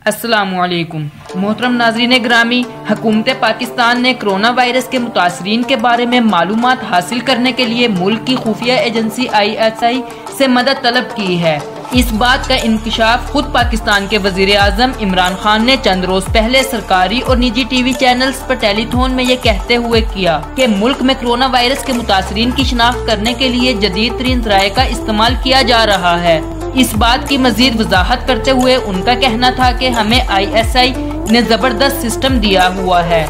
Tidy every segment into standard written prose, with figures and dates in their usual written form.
अस्सलामुअलैकुम मोहतरम नाज़रीन ग्रामी, हुकूमत पाकिस्तान ने कोरोना वायरस के मुतासरीन के बारे में मालूमात हासिल करने के लिए मुल्क की खुफिया एजेंसी ISI से मदद तलब की है। इस बात का इंकशाफ खुद पाकिस्तान के वजीर आज़म इमरान खान ने चंद रोज पहले सरकारी और निजी TV चैनल्स पर टेलीथॉन में ये कहते हुए किया कि मुल्क में कोरोना वायरस के मुतासरीन की शिनाख्त करने के लिए जदीद तरीन ज़राए का इस्तेमाल किया जा रहा है। इस बात की मजीद वजाहत करते हुए उनका कहना था कि हमें ISI ने जबरदस्त सिस्टम दिया हुआ है।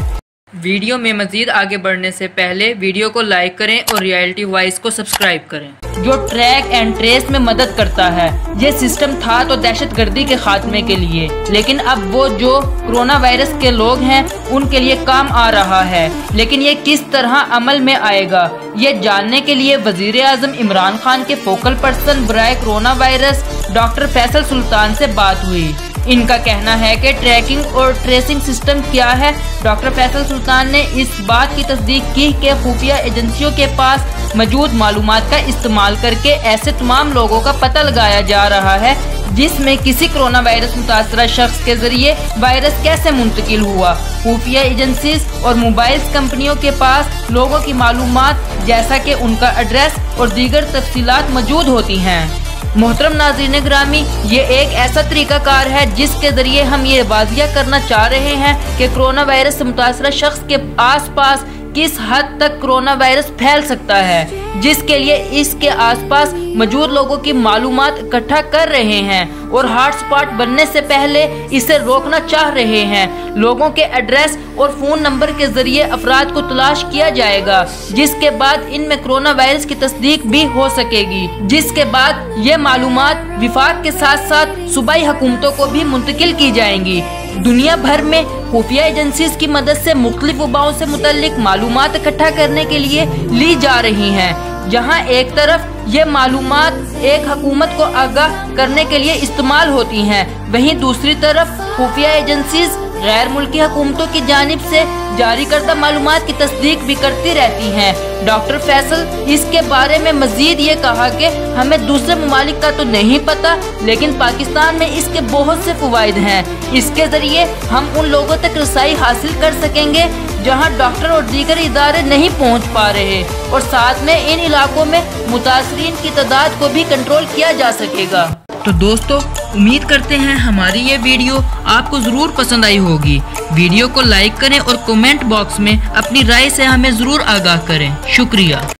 वीडियो में मजीद आगे बढ़ने से पहले वीडियो को लाइक करें और रियलिटी वॉइस को सब्सक्राइब करें, जो ट्रैक एंड ट्रेस में मदद करता है। ये सिस्टम था तो दहशतगर्दी के खात्मे के लिए, लेकिन अब वो जो कोरोना वायरस के लोग हैं उनके लिए काम आ रहा है। लेकिन ये किस तरह अमल में आएगा, ये जानने के लिए वजीर आज़म इमरान खान के फोकल पर्सन बराए corona virus doctor Faisal Sultan से बात हुई। इनका कहना है कि ट्रैकिंग और ट्रेसिंग सिस्टम क्या है। डॉक्टर फैसल सुल्तान ने इस बात की तस्दीक की कि खुफिया एजेंसियों के पास मौजूद मालूमात का इस्तेमाल करके ऐसे तमाम लोगों का पता लगाया जा रहा है जिसमें किसी कोरोना वायरस मुतासरा शख्स के जरिए वायरस कैसे मुंतकिल हुआ। खुफिया एजेंसीज और मोबाइल कंपनियों के पास लोगों की मालूमात जैसा कि उनका एड्रेस और दीगर तफसीलात मौजूद होती हैं। मोहतरम नाज़रीन ग्रामी, ये एक ऐसा तरीकाकार है जिसके जरिए हम ये वाजिया करना चाह रहे हैं कि कोरोना वायरस से मुतासरा शख्स के आसपास किस हद तक कोरोना वायरस फैल सकता है, जिसके लिए इसके आसपास मौजूद लोगों की मालूमात इकट्ठा कर रहे हैं और हॉटस्पॉट बनने से पहले इसे रोकना चाह रहे हैं। लोगों के एड्रेस और फोन नंबर के जरिए अफराद को तलाश किया जाएगा, जिसके बाद इनमें कोरोना वायरस की तस्दीक भी हो सकेगी, जिसके बाद ये मालूमात विफाक के साथ साथ सूबाई हुकूमतों को भी मुंतकिल की जाएंगी। दुनिया भर में खुफिया एजेंसीज की मदद से मुख्तलिफ वबाओं से मुतल्लिक मालूमात इकट्ठा करने के लिए ली जा रही हैं। जहां एक तरफ ये मालूमात एक हुकूमत को आगाह करने के लिए इस्तेमाल होती हैं, वहीं दूसरी तरफ खुफिया एजेंसीज गैर मुल्की हुकूमतों की जानिब से जारी करदा मालूमात की तस्दीक भी करती रहती हैं। डॉक्टर फैसल इसके बारे में मजीद ये कहा कि हमें दूसरे ममालिक का तो नहीं पता, लेकिन पाकिस्तान में इसके बहुत से फवाइद हैं। इसके जरिए हम उन लोगों तक रसाई हासिल कर सकेंगे जहां डॉक्टर और दीगर इदारे नहीं पहुंच पा रहे, और साथ में इन इलाकों में मुतासरीन की तादाद को भी कंट्रोल किया जा सकेगा। तो दोस्तों, उम्मीद करते हैं हमारी ये वीडियो आपको ज़रूर पसंद आई होगी। वीडियो को लाइक करें और कमेंट बॉक्स में अपनी राय से हमें ज़रूर आगाह करें। शुक्रिया।